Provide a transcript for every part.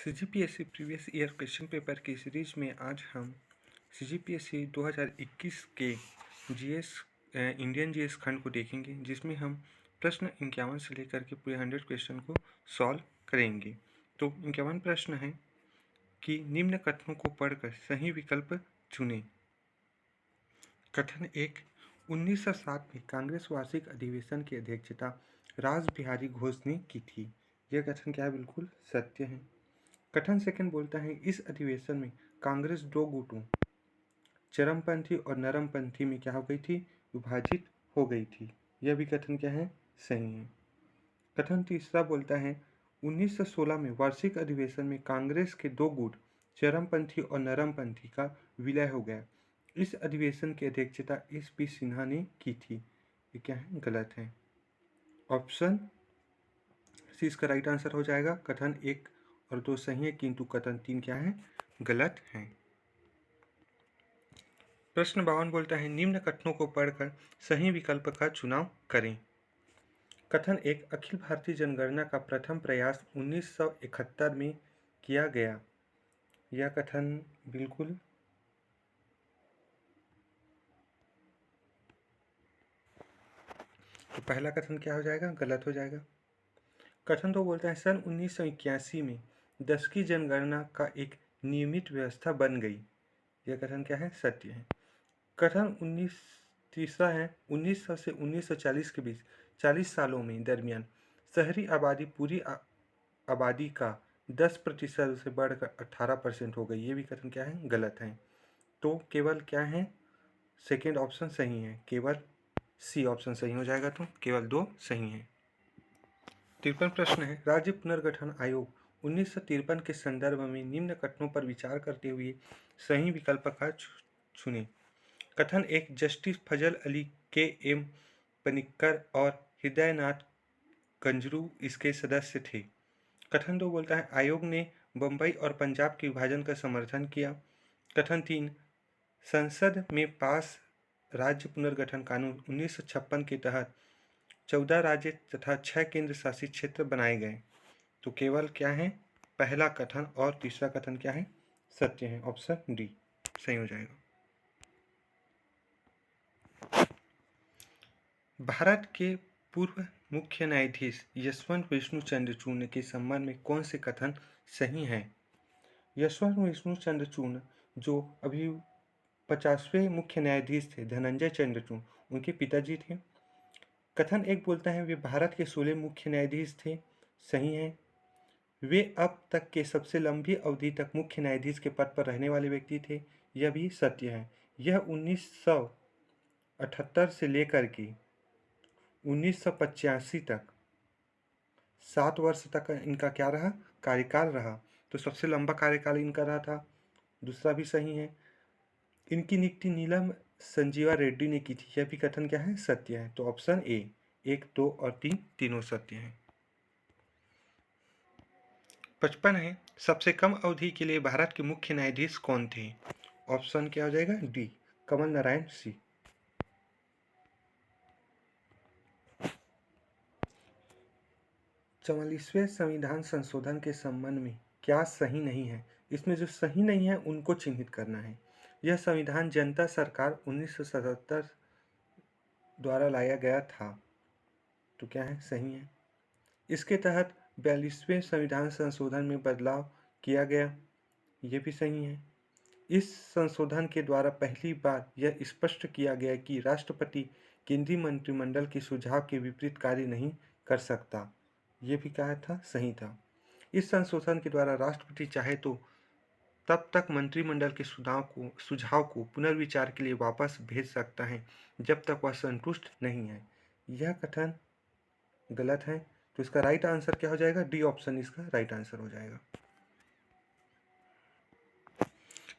CGPSC previous year question paper की series में आज हम सीजीपीएससी 2021 के जीएस इंडियन जीएस खंड को देखेंगे, जिसमें हम प्रश्न 51 से लेकर के पूरे 100 क्वेश्चन को सॉल्व करेंगे। तो 51 प्रश्न है कि निम्न कथनों को पढ़कर सही विकल्प चुनें। कथन 1, 1907 में कांग्रेस वार्षिक अधिवेशन की अध्यक्षता रास बिहारी घोष ने की थी। यह कथन क्या है? बिल्कुल सत्य है। कथन सेकंड बोलता है, इस अधिवेशन में कांग्रेस दो गुटों चरमपंथी और नरमपंथी में क्या हो गई थी? विभाजित हो गई थी। यह भी कथन क्या है? सही है। कथन तीसरा बोलता है, 1916 में वार्षिक अधिवेशन में कांग्रेस के दो गुट चरमपंथी और नरमपंथी का विलय हो गया। इस अधिवेशन की अध्यक्षता एस.पी. सिन्हा ने की थी। ये क्या है? गलत है। ऑप्शन सी इसका राइट आंसर हो जाएगा। कथन 1 और 2 सही है, किंतु कथन 3 क्या है? गलत है। प्रश्न 52 बोलता है, निम्न कथनों को पढ़कर सही विकल्प का चुनाव करें। कथन 1, अखिल भारतीय जनगणना का प्रथम प्रयास 1971 में किया गया। यह कथन बिल्कुल तो पहला कथन क्या हो जाएगा? गलत हो जाएगा। कथन 2 बोलता है, सन 1981 में 10 की जनगणना का एक नियमित व्यवस्था बन गई। यह कथन क्या है? सत्य है। कथन 19 तीसरा है, 1900 से 1940 के बीच 40 सालों में दरमियान शहरी आबादी पूरी आबादी का 10% से बढ़कर 18% हो गई। ये भी कथन क्या है? गलत है। तो केवल क्या है? सेकेंड ऑप्शन सही है, केवल सी ऑप्शन सही हो जाएगा। तो केवल 2 सही है। 53 प्रश्न है, राज्य पुनर्गठन आयोग 1953 के संदर्भ में निम्न कथनों पर विचार करते हुए सही विकल्प का चुनें। कथन 1, जस्टिस फजल अली के एम पनिक्कर और हृदयनाथ गंजरू इसके सदस्य थे। कथन 2 बोलता है, आयोग ने बम्बई और पंजाब के विभाजन का समर्थन किया। कथन 3, संसद में पास राज्य पुनर्गठन कानून 1956 के तहत 14 राज्य तथा 6 केंद्र शासित क्षेत्र बनाए गए। तो केवल क्या है? पहला कथन और तीसरा कथन क्या है? सत्य है। ऑप्शन डी सही हो जाएगा। भारत के पूर्व मुख्य न्यायाधीश यशवंत विष्णु चंद्रचूड़ के संबंध में कौन से कथन सही हैं? यशवंत विष्णु चंद्रचूड़ जो अभी 50वें मुख्य न्यायाधीश थे, धनंजय चंद्रचूड़, उनके पिताजी थे। कथन 1 बोलता है, वे भारत के 16 मुख्य न्यायाधीश थे। सही है। वे अब तक के सबसे लंबी अवधि तक मुख्य न्यायाधीश के पद पर रहने वाले व्यक्ति थे। यह भी सत्य है। यह 1978 से लेकर के 1985 तक 7 वर्ष तक इनका क्या रहा? कार्यकाल रहा। तो सबसे लंबा कार्यकाल इनका रहा था। दूसरा भी सही है। इनकी नियुक्ति नीलम संजीवा रेड्डी ने की थी। यह भी कथन क्या है? सत्य है। तो ऑप्शन ए 1, 2 और 3 तीनों सत्य हैं। 55 है, सबसे कम अवधि के लिए भारत के मुख्य न्यायाधीश कौन थे? ऑप्शन क्या हो जाएगा? डी कमल नारायण सी। 44वें संविधान संशोधन के संबंध में क्या सही नहीं है? इसमें जो सही नहीं है उनको चिन्हित करना है। यह संविधान जनता सरकार 1977 द्वारा लाया गया था। तो क्या है? सही है। इसके तहत 42वें संविधान संशोधन में बदलाव किया गया। ये भी सही है। इस संशोधन के द्वारा पहली बार यह स्पष्ट किया गया कि राष्ट्रपति केंद्रीय मंत्रिमंडल के सुझाव के विपरीत कार्य नहीं कर सकता। ये भी कहा था? सही था। इस संशोधन के द्वारा राष्ट्रपति चाहे तो तब तक मंत्रिमंडल के सुझाव को पुनर्विचार के लिए वापस भेज सकता है जब तक वह संतुष्ट नहीं है। यह कथन गलत है। तो इसका राइट आंसर क्या हो जाएगा? डी ऑप्शन इसका राइट आंसर हो जाएगा।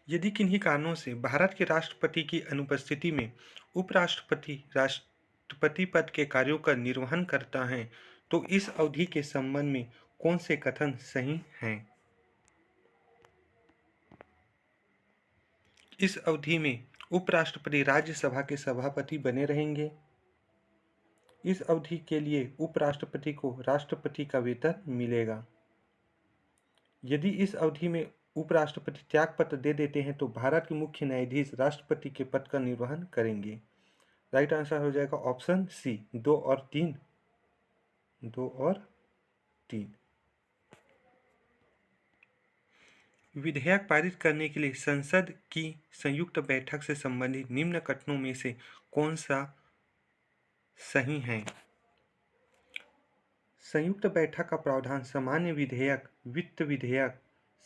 यदि किन्हीं कारणों से भारत के राष्ट्रपति की अनुपस्थिति में उपराष्ट्रपति राष्ट्रपति पद के कार्यों का निर्वहन करता है, तो इस अवधि के संबंध में कौन से कथन सही हैं? इस अवधि में उपराष्ट्रपति राज्यसभा के सभापति बने रहेंगे। इस अवधि के लिए उपराष्ट्रपति को राष्ट्रपति का वेतन मिलेगा। यदि इस अवधि में उपराष्ट्रपति त्यागपत्र दे देते हैं तो भारत के मुख्य न्यायाधीश राष्ट्रपति के पद का निर्वहन करेंगे। राइट आंसर हो जाएगा ऑप्शन सी, 2 और 3। 2 और 3। विधेयक पारित करने के लिए संसद की संयुक्त बैठक से संबंधित निम्न कथनों में से कौन सा सही है? संयुक्त बैठक का प्रावधान सामान्य विधेयक, वित्त विधेयक,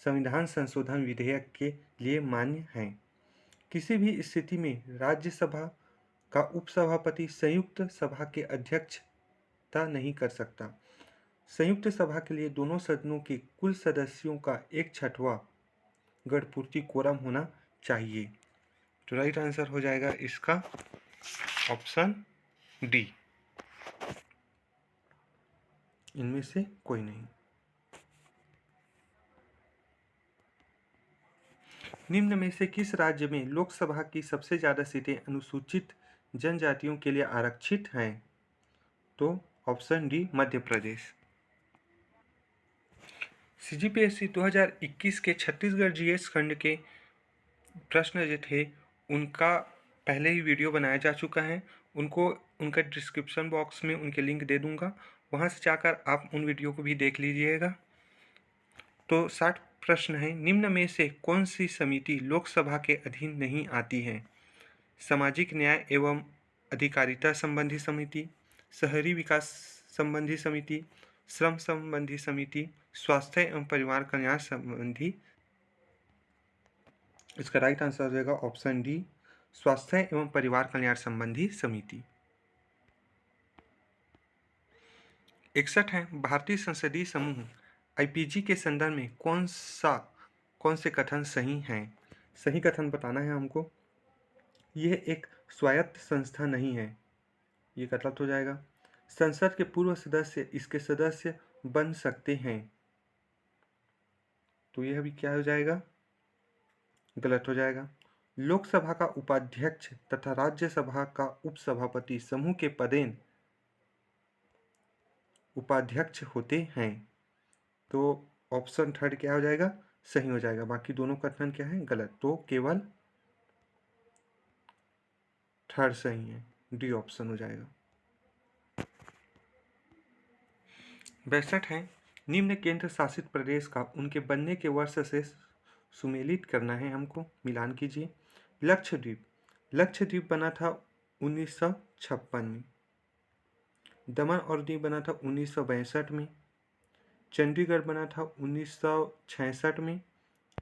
संविधान संशोधन विधेयक के लिए मान्य है। किसी भी स्थिति में राज्यसभा का उपसभापति संयुक्त सभा के अध्यक्षता नहीं कर सकता। संयुक्त सभा के लिए दोनों सदनों के कुल सदस्यों का 1/6 गणपूर्ति कोरम होना चाहिए। तो राइट आंसर हो जाएगा इसका ऑप्शन डी, इनमें से कोई नहीं। निम्न में से किस राज्य में लोकसभा की सबसे ज़्यादा सीटें अनुसूचित जनजातियों के लिए आरक्षित हैं? तो option D, Madhya Pradesh. CGPSC 2021 के छत्तीसगढ़ जीएस खंड के प्रश्न जो थे उनका पहले ही वीडियो बनाया जा चुका है। उनका डिस्क्रिप्शन बॉक्स में उनके लिंक दे दूंगा, वहां से जाकर आप उन वीडियो को भी देख लीजिएगा। तो 60 प्रश्न हैं। निम्न में से कौन सी समिति लोकसभा के अधीन नहीं आती है? सामाजिक न्याय एवं अधिकारिता संबंधी समिति, शहरी विकास संबंधी समिति, श्रम संबंधी समिति, स्वास्थ्य एवं परिवार कल्याण संबंधी। इसका राइट आंसर हो जाएगा ऑप्शन डी, स्वास्थ्य एवं परिवार कल्याण संबंधी समिति। 61 है, भारतीय संसदीय समूह आईपीजी के संदर्भ में कौन से कथन सही हैं? सही कथन बताना है हमको। यह एक स्वायत्त संस्था नहीं है, ये गलत हो जाएगा। संसद के पूर्व सदस्य इसके सदस्य बन सकते हैं, तो यह भी क्या हो जाएगा? गलत हो जाएगा। लोकसभा का उपाध्यक्ष तथा राज्यसभा का उपसभापति समूह के पदेन उपाध्यक्ष होते हैं, तो ऑप्शन थर्ड क्या हो जाएगा? सही हो जाएगा। बाकी दोनों कथन क्या है? गलत। तो केवल थर्ड सही है, डी ऑप्शन हो जाएगा। 62 है, निम्न केंद्र शासित प्रदेश का उनके बनने के वर्ष से सुमेलित करना है हमको, मिलान कीजिए। लक्षद्वीप बना था 1956 में, दमन और दीव बना था 1962 में, चंडीगढ़ बना था 1966 में,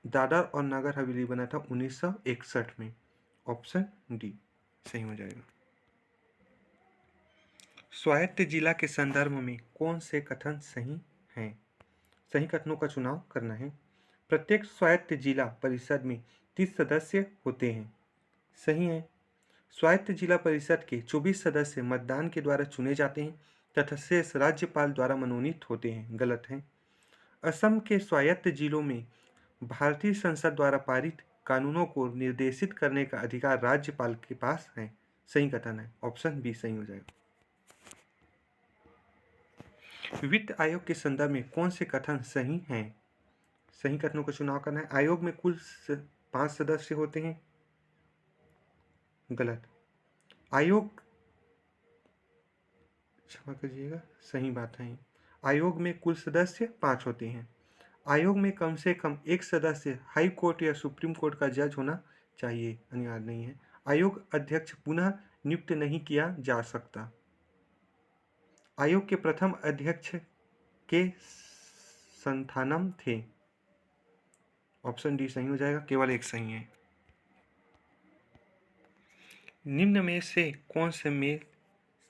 दादर और नगर हवेली बना था 1961 में। ऑप्शन डी सही हो जाएगा। स्वायत्त जिला के संदर्भ में कौन से कथन सही हैं? सही कथनों का चुनाव करना है। प्रत्येक स्वायत्त जिला परिषद में 30 सदस्य होते हैं, सही है। स्वायत्त जिला परिषद के 24 सदस्य मतदान के द्वारा चुने जाते हैं तथा शेष राज्यपाल द्वारा मनोनीत होते हैं, गलत है। असम के स्वायत्त जिलों में भारतीय संसद द्वारा पारित कानूनों को निर्देशित करने का अधिकार राज्यपाल के पास है, सही कथन है। ऑप्शन बी सही हो जाएगा। वित्त आयोग के संदर्भ में कौन से कथन सही हैं? सही कथनों का चुनाव करना है। आयोग में कुल 5 सदस्य होते हैं, गलत। आयोग, क्षमा करिएगा, सही बात है। आयोग में कुल सदस्य 5 होते हैं। आयोग में कम से कम एक सदस्य हाई कोर्ट या सुप्रीम कोर्ट का जज होना चाहिए, अनिवार्य नहीं है। आयोग अध्यक्ष पुनः नियुक्त नहीं किया जा सकता। आयोग के प्रथम अध्यक्ष के संथानम थे, ऑप्शन डी सही हो जाएगा, केवल एक सही है। निम्न में से कौन से मेल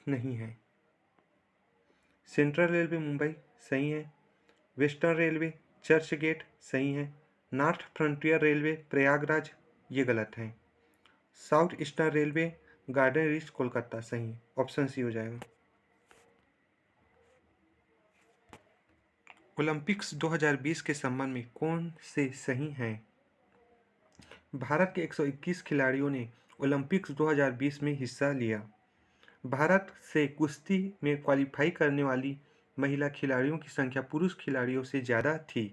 नहीं है? सेंट्रल रेलवे मुंबई सही है, वेस्टर्न रेलवे चर्च गेट सही है, नॉर्थ फ्रंटियर रेलवे प्रयागराज ये गलत है, south eastern railway garden reach Kolkata सही है, ऑप्शन सी हो जाएगा। ओलंपिक्स 2020 के संबंध में कौन से सही हैं? भारत के 121 खिलाड़ियों ने ओलंपिक्स 2020 में हिस्सा लिया। भारत से कुश्ती में क्वालीफाई करने वाली महिला खिलाड़ियों की संख्या पुरुष खिलाड़ियों से ज़्यादा थी।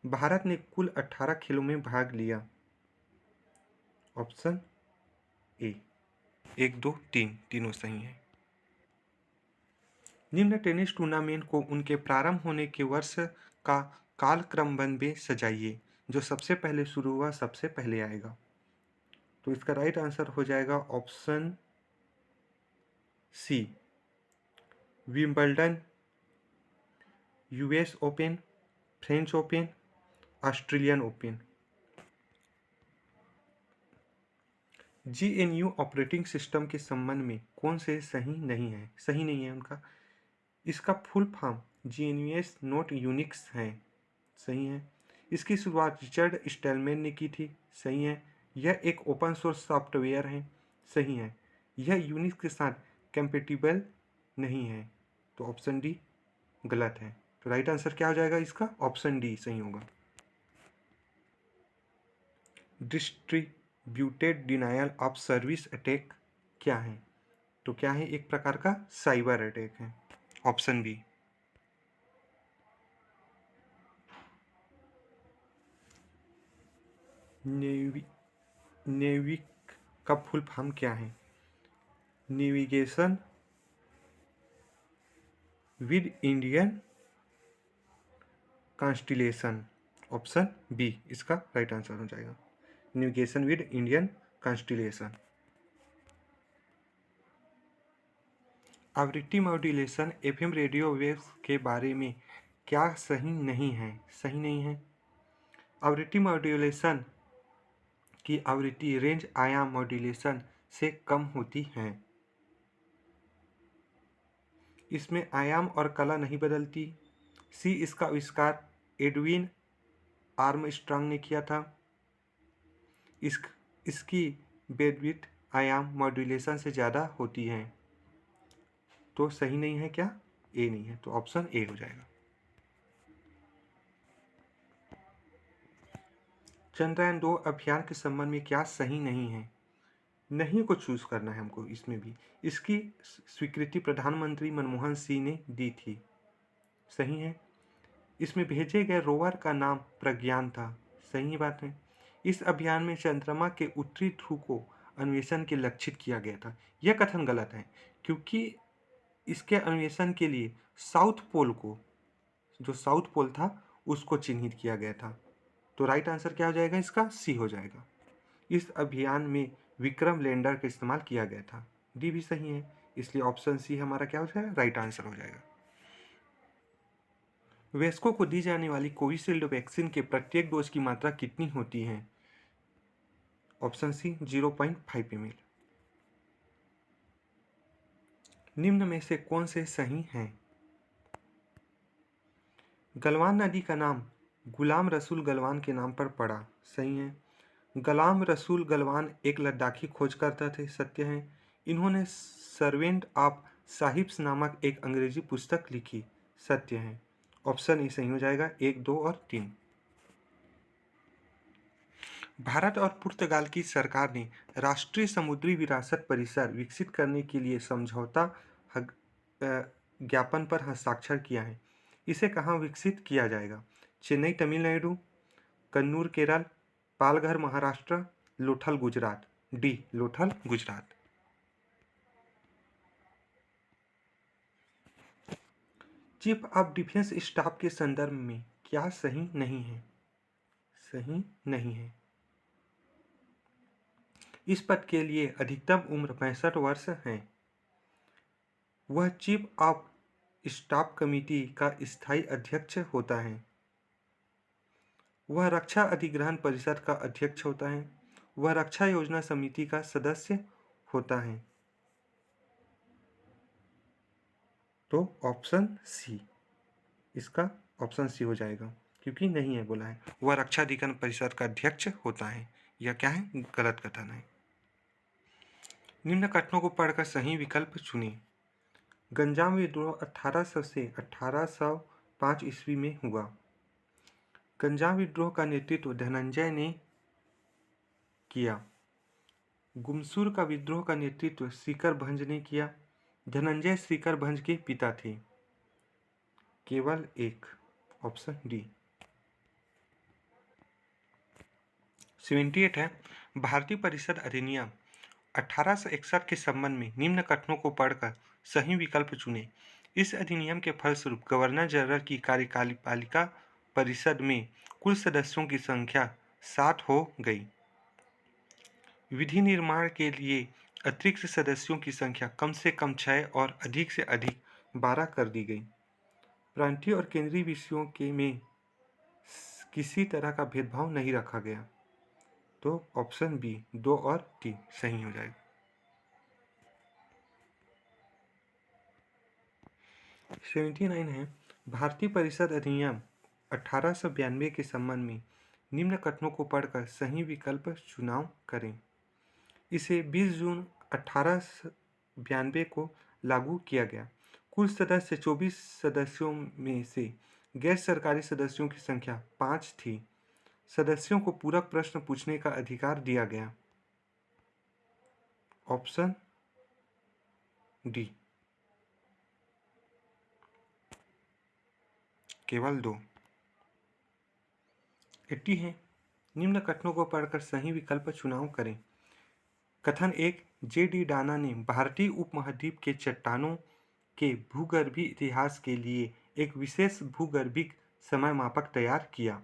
भारत ने कुल 18 खेलों में भाग लिया। Option A. 1, 2, 3 तीनों सही है। निम्न टेनिस टूर्नामेंट को उनके प्रारंभ होने के वर्ष का कालक्रमबंद में सजाइए। जो सबसे पहले शुरू हुआ सबसे पहले आएगा। तो इसका राइट आंसर हो जाएगा option C, Wimbledon, US Open, French Open, Australian Open. GNU operating system के संबंध में कौन से सही नहीं है? सही नहीं है उनका। इसका फुल फॉर्म जीएनयूएस नॉट यूनिक्स है। सही है। इसकी शुरुआत रिचर्ड स्टेलमैन ने की थी। सही है। यह एक ओपन सोर्स सॉफ्टवेयर है। सही है। यह यूनिक्स के साथ कंपैटिबल नहीं है। तो ऑप्शन डी गलत है। तो राइट आंसर क्या हो जाएगा इसका? ऑप्शन डी सही होगा। Distributed denial of service attack क्या है? तो क्या है? एक प्रकार का साइबर अटैक है। Option B. नेविक का फुल फॉर्म क्या है? Navigation with Indian constellation. Option B इसका राइट आंसर हो जाएगा। Navigation with Indian constellation. आवृत्ति मॉड्यूलेशन एफएम रेडियो वेव्स के बारे में क्या सही नहीं है? सही नहीं है। आवृत्ति मॉड्यूलेशन की आवृत्ति रेंज आयाम मॉड्यूलेशन से कम होती है। इसमें आयाम और कला नहीं बदलती। सी, इसका आविष्कार एडविन आर्मस्ट्रांग ने किया था। इसकी बैंडविड्थ आयाम मॉड्यूलेशन से ज़्यादा होती है। तो सही नहीं है क्या? ए नहीं है। तो ऑप्शन ए हो जाएगा। चंद्रयान 2 अभियान के संबंध में क्या सही नहीं है? नहीं को चूज करना है हमको। इसमें भी इसकी स्वीकृति प्रधानमंत्री मनमोहन सिंह ने दी थी। सही है। इसमें भेजे गए रोवर का नाम प्रज्ञान था। सही बात है। इस अभियान में चंद्रमा के उत्तरी ध्रुव को अन्वेषण के लक्षित किया गया था। यह कथन गलत है, क्योंकि इसके अन्वेषण के लिए साउथ पोल को, जो साउथ पोल था, उसको चिन्हित किया गया था। तो राइट आंसर क्या हो जाएगा इसका? सी हो जाएगा। इस अभियान में विक्रम लैंडर का इस्तेमाल किया गया था। डी भी सही है, इसलिए ऑप्शन सी हमारा क्या हो जाएगा? राइट आंसर हो जाएगा। वयस्कों को दी जाने वाली कोविशील्ड वैक्सीन के प्रत्येक डोज की मात्रा कितनी होती है? Option C 0.5 ml। निम्न में से कौन से सही हैं? गलवान नदी का नाम गुलाम रसूल गलवान के नाम पर पड़ा। सही है। गुलाम रसूल गलवान एक लद्दाखी खोजकर्ता थे। सत्य है। इन्होंने सर्वेंट ऑफ साहिब्स नामक एक अंग्रेजी पुस्तक लिखी। सत्य है। ऑप्शन ई सही हो जाएगा। 1, 2 और 3। भारत और पुर्तगाल की सरकार ने राष्ट्रीय समुद्री विरासत परिसर विकसित करने के लिए समझौता ज्ञापन पर हस्ताक्षर किया है। इसे कहाँ विकसित किया जाएगा? Chennai Tamil Nadu, Kannur Kerala, Palghar Maharashtra, Lothal Gujarat. D Lothal Gujarat. Chief of defence staff के संदर्भ में क्या सही नहीं है? सही नहीं है। इस पद के लिए अधिकतम उम्र 65 वर्ष है। वह चीफ ऑफ स्टाफ कमेटी का स्थायी अध्यक्ष होता है। वह रक्षा अधिग्रहण परिषद का अध्यक्ष होता है। वह रक्षा योजना समिति का सदस्य होता है। तो ऑप्शन सी, इसका ऑप्शन सी हो जाएगा, क्योंकि नहीं है बोला है। वह रक्षा अधिग्रहण परिषद का अध्यक्ष होता है। यह क्या है? गलत कथन है। निम्न कथनों को पढ़कर सही विकल्प चुनिए। गंजाम विद्रोह 1800 से 1805 ईस्वी में हुआ। गंजाम विद्रोह का नेतृत्व धनंजय ने किया। गुमसूर का विद्रोह का नेतृत्व सीकर भंज ने किया। धनंजय सीकर भंज के पिता थे। केवल एक। Option D. 78 है, भारतीय परिषद अधिनियम 1861 के संबंध में निम्न कथनों को पढ़कर सही विकल्प चुनें। इस अधिनियम के फलस्वरूप गवर्नर जनरल की कार्यपालिका परिषद में कुल सदस्यों की संख्या 7 हो गई। विधि निर्माण के लिए अतिरिक्त सदस्यों की संख्या कम से कम 6 और अधिक से अधिक 12 कर दी गई। प्रांतीय और केंद्रीय विषयों के में किसी तरह का भेदभाव नहीं रखा गया। तो ऑप्शन बी 2 और 3 सही हो जाएगा। 79 है, भारतीय परिषद अधिनियम 1892 के संबंध में निम्न कथनों को पढ़कर सही विकल्प चुनाव करें। इसे 20 जून 1892 को लागू किया गया। कुल सदस्य 24 सदस्यों में से गैर सरकारी सदस्यों की संख्या 5 थी। सदस्यों को पूरक प्रश्न पूछने का अधिकार दिया गया। ऑप्शन डी केवल 2। 80 है, निम्न कथनों को पढ़कर सही विकल्प चुनाव करें। कथन 1, जे.डी. डाना ने भारतीय उपमहाद्वीप के चट्टानों के भूगर्भीय इतिहास के लिए एक विशेष भूगर्भिक समय मापक तैयार किया।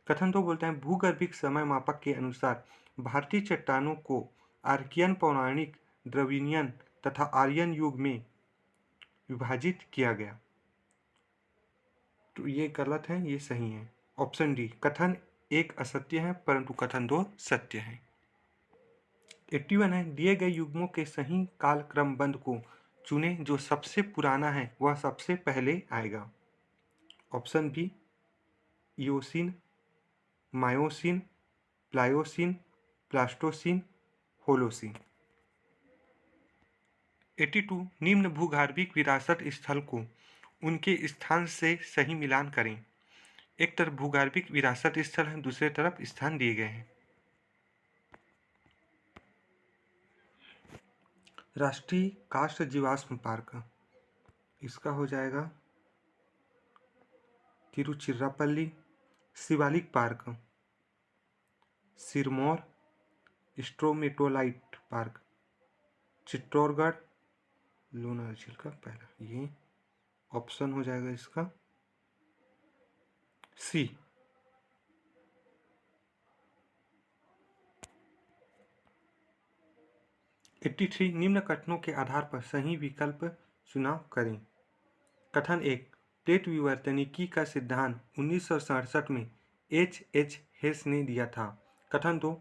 कथन 2 बोलते हैं, भूगर्भिक समय मापक के अनुसार भारतीय चट्टानों को आर्कियन, पौराणिक, द्रविडियन तथा आर्यन युग में विभाजित किया गया। तो ये गलत है, ये सही है। ऑप्शन डी, कथन 1 असत्य है परंतु कथन 2 सत्य है। 81 है, दिए गए युग्मों के सही कालक्रमबंध को चुने, जो सबसे पुराना है वह सबसे पहले आएगा। Option B, Eocene, Miocene, Pliocene, Pleistocene, Holocene. 82, निम्न भूगर्भिक विरासत स्थल को उनके स्थान से सही मिलान करें। एक तरफ भूगर्भिक विरासत स्थल है, दूसरे तरफ स्थान दिए गए हैं। राष्ट्रीय काष्ठ जीवाश्म पार्क, इसका हो जाएगा Tiruchirappalli. Shivalik park, Sirmaur. Stromatolite park, Chittorgarh. Lonar झील का पहला, ये ऑप्शन हो जाएगा इसका सी। 83, निम्न कथनों के आधार पर सही विकल्प चुनाव करें। कथन 1, प्लेट विवर्तनिकी का सिद्धांत 1967 में H.H. हेस ने दिया था। कथन 2,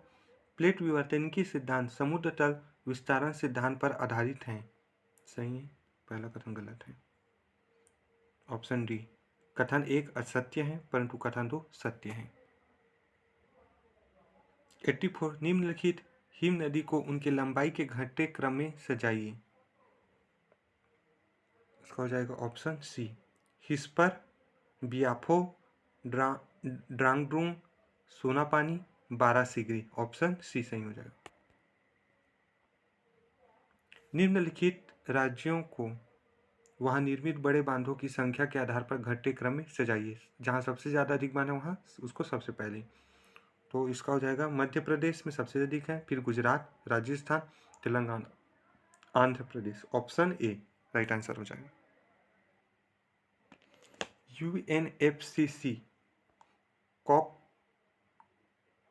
प्लेट विवर्तनिकी सिद्धांत समुद्र तल विस्तारण सिद्धांत पर आधारित है। सही है, पहला कथन गलत है। ऑप्शन डी, कथन 1 असत्य है परंतु कथन 2 सत्य है। 84, निम्नलिखित हिम नदी को उनके लंबाई के घटते क्रम में सजाइए। इसका हो जाएगा option C, Hispar, Biafo, Drangdrung, Sonapani, Barashigri. Option C सही हो जाएगा। निम्नलिखित राज्यों को वहां निर्मित बड़े बांधों की संख्या के आधार पर घटते क्रम में सजाइए। जहां सबसे ज़्यादा अधिक बांध है वहां उसको सबसे पहले। तो इसका हो जाएगा मध्य प्रदेश में सबसे अधिक है, फिर Gujarat, Rajasthan, Telangana, Andhra Pradesh. Option A right answer हो जाएगा। UNFCCC COP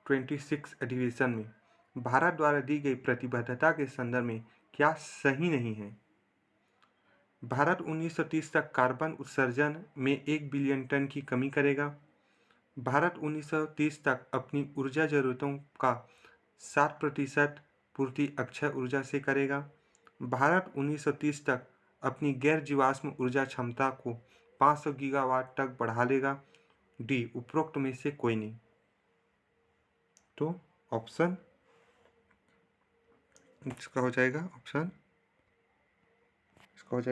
26 अधिवेशन में भारत द्वारा दी गई प्रतिबद्धता के संदर्भ में क्या सही नहीं है। भारत 1930 तक कार्बन उत्सर्जन में 1 बिलियन टन की कमी करेगा। भारत 1930 तक अपनी ऊर्जा जरूरतों का 60% पूर्ति अक्षय ऊर्जा से करेगा। भारत 1930 तक अपनी गैर जीवाश्म ऊर्जा क्षमता को 500 गीगावाट तक बढ़ा लेगा। डी, उपरोक्त में से कोई नहीं। तो ऑप्शन इसका हो जाएगा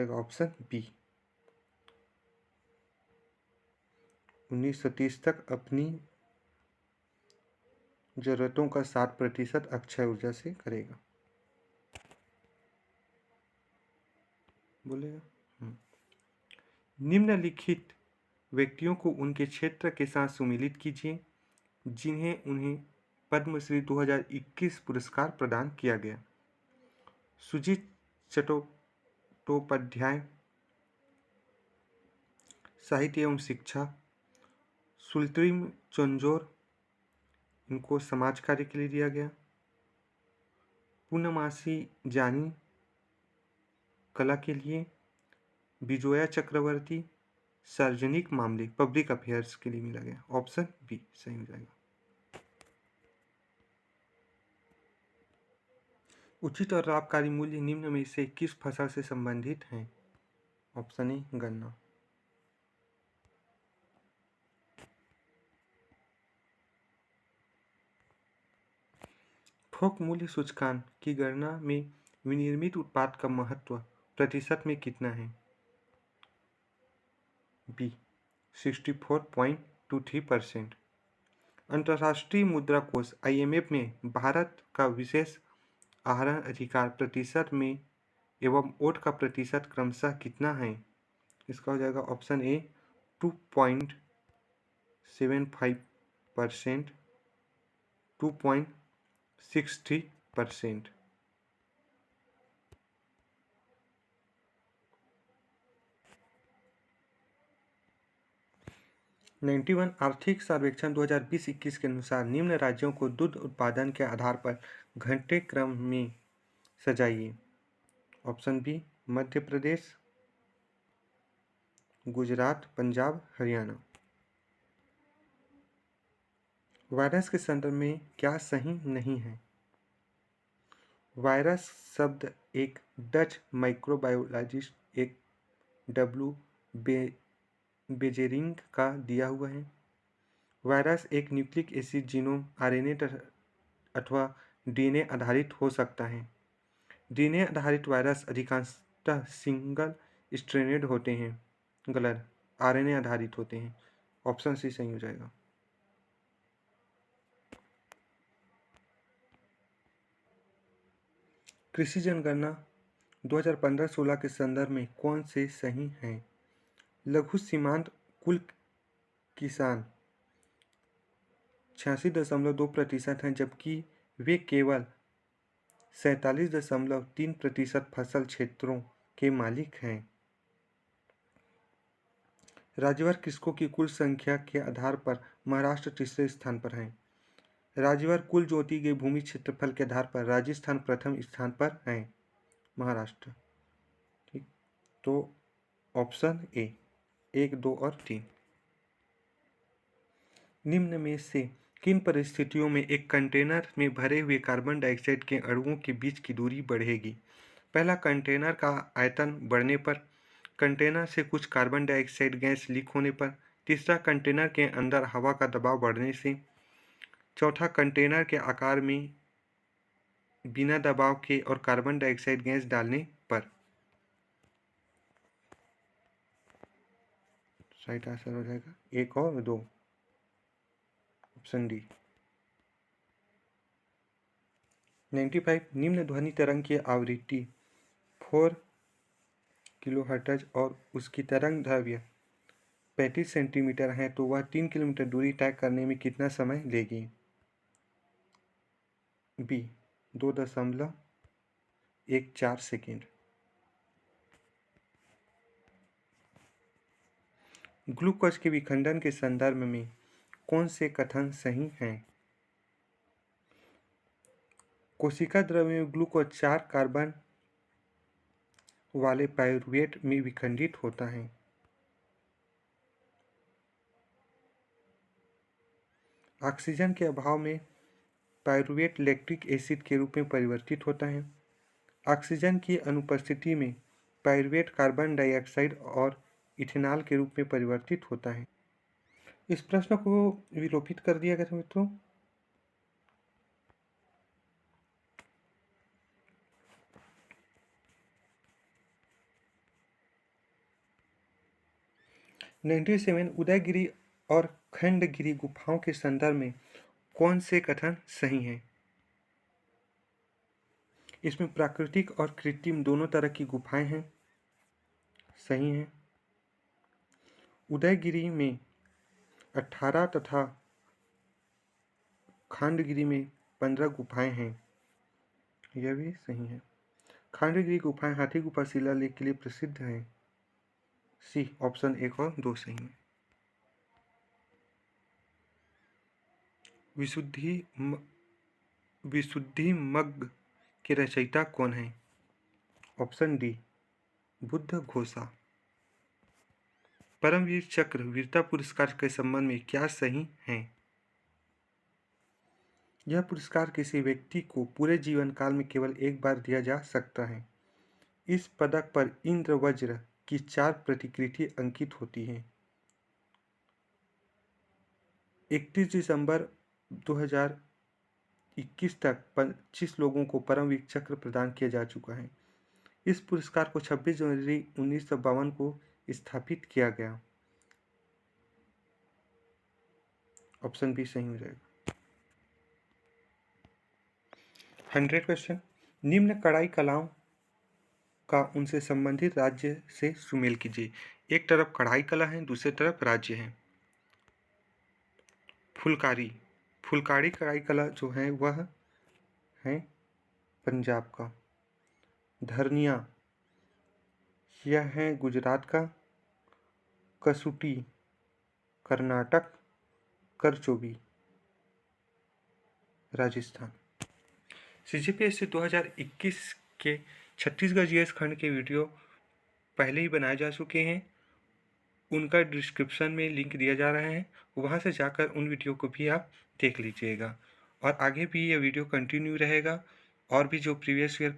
ऑप्शन बी, 1930 तक अपनी जरूरतों का 60% अक्षय ऊर्जा से करेगा। बोलेगा निम्नलिखित व्यक्तियों को उनके क्षेत्र के साथ सुमिलित कीजिए जिन्हें उन्हें पद्मश्री 2021 पुरस्कार प्रदान किया गया। सुजीत चट्टोपाध्याय साहित्य एवं शिक्षा, सुलतान चंजोर इनको समाज कार्य के लिए दिया गया। पूर्णमासी जानी कला के लिए, विजोया चक्रवर्ती सार्वजनिक मामले पब्लिक अफेयर्स के लिए मिला गया। ऑप्शन बी सही हो जाएगा। उचित और लाभकारी मूल्य निम्न में से किस फसल से संबंधित है? ऑप्शन ए गन्ना। थोक मूल्य सूचकांक की गणना में विनिर्मित उत्पाद का महत्व प्रतिशत में कितना है? बी 64.23%। अंतर्राष्ट्रीय मुद्रा कोष IMF में भारत का विशेष आहरण अधिकार प्रतिशत में एवं वोट का प्रतिशत क्रमशः कितना है? इसका हो जाएगा ऑप्शन ए 2.75%, 2.63%। 91 आर्थिक सर्वेक्षण 2020-21 के अनुसार निम्न राज्यों को दूध उत्पादन के आधार पर घंटे क्रम में सजाइए। Option B Madhya Pradesh, Gujarat, Punjab, Haryana. Virus के संदर्भ में क्या सही नहीं है? वायरस शब्द एक डच माइक्रोबायोलॉजिस्ट एक डब्ल्यू बेजेरिंग का दिया हुआ है। वायरस एक न्यूक्लिक एसिड जीनोम RNA अथवा DNA आधारित हो सकता है। DNA आधारित वायरस अधिकांशतः सिंगल स्ट्रेंडेड होते हैं। गलत, RNA आधारित होते हैं। ऑप्शन सी सही हो जाएगा। कृषि जनगणना 2015-16 के संदर्भ में कौन से सही हैं? लघु सीमांत कुल किसान 86.2% हैं, जबकि वे केवल 47.3% फसल क्षेत्रों के मालिक हैं। राज्यवार कृषकों की कुल संख्या के आधार पर महाराष्ट्र तीसरे स्थान पर है। राज्यवार कुल जोती गई भूमि क्षेत्रफल के आधार पर राजस्थान प्रथम स्थान पर है, महाराष्ट्र। ठीक, तो ऑप्शन ए 1, 2 और 3। निम्न में से किन परिस्थितियों में एक कंटेनर में भरे हुए कार्बन डाइऑक्साइड के अणुओं के बीच की दूरी बढ़ेगी? पहला, कंटेनर का आयतन बढ़ने पर। कंटेनर से कुछ कार्बन डाइऑक्साइड गैस लीक होने पर। तीसरा, कंटेनर के अंदर हवा का दबाव बढ़ने से। चौथा, कंटेनर के आकार में बिना दबाव के और कार्बन डाइऑक्साइड गैस डालने पर। राइट आंसर हो जाएगा 1 और 2, ऑप्शन डी। 95 निम्न ध्वनि तरंग की आवृत्ति 4 किलोहर्ट्ज और उसकी तरंग दैर्घ्य 35 सेंटीमीटर है, तो वह 3 किलोमीटर दूरी तय करने में कितना समय लेगी? B 2.14 second. ग्लूकोज के विखंडन के संदर्भ में कौन से कथन सही हैं? कोशिका द्रव्य में ग्लूकोज 4 कार्बन वाले पाइरूवेट में विखंडित होता है। ऑक्सीजन के अभाव में पाइरूवेट लैक्टिक एसिड के रूप में परिवर्तित होता है। ऑक्सीजन की अनुपस्थिति में पाइरूवेट कार्बन डाइऑक्साइड और इथेनॉल के रूप में परिवर्तित होता है। इस प्रश्न को विलोपित कर दिया गया मित्रों। उदयगिरि और खंडगिरी गुफाओं के संदर्भ में कौन से कथन सही हैं? इसमें प्राकृतिक और कृत्रिम दोनों तरह की गुफाएं हैं, सही हैं। उदयगिरि में 18 तथा खांडगिरी में 15 गुफाएं हैं, यह भी सही है। खांडगिरी गुफाएं हाथी गुफा शिलालेख के लिए प्रसिद्ध हैं, सी, ऑप्शन 1 और 2 सही है। विशुद्धिमग्ग के रचयिता कौन हैं? ऑप्शन डी, बुद्ध घोषा। परमवीर चक्र वीरता पुरस्कार के संबंध में क्या सही है? यह पुरस्कार किसी व्यक्ति को पूरे जीवन काल में केवल एक बार दिया जा सकता है। इस पदक पर इंद्र वज्र की 4 प्रतिकृति अंकित होती हैं। 31 दिसंबर 2021 तक 25 लोगों को परमवीर चक्र प्रदान किया जा चुका है। इस पुरस्कार को 26 जनवरी 1952 को स्थापित किया गया। ऑप्शन बी सही हो जाएगा। 100 क्वेश्चन। निम्न कढ़ाई कलाओं का उनसे संबंधित राज्य से सुमेल कीजिए। एक तरफ कढ़ाई कला है, दूसरी तरफ राज्य है। फुलकारी कढ़ाई कला जो है वह है पंजाब का। धरनिया यह है गुजरात का। कसुटी कर्नाटक। करचोबी राजस्थान। सीजीपीएससी 2021 के छत्तीसगढ़ जीएस खंड के वीडियो पहले ही बनाए जा चुके हैं, उनका डिस्क्रिप्शन में लिंक दिया जा रहा है, वहां से जाकर उन वीडियो को भी आप देख लीजिएगा। और आगे भी ये वीडियो कंटिन्यू रहेगा और भी जो प्रीवियस ईयर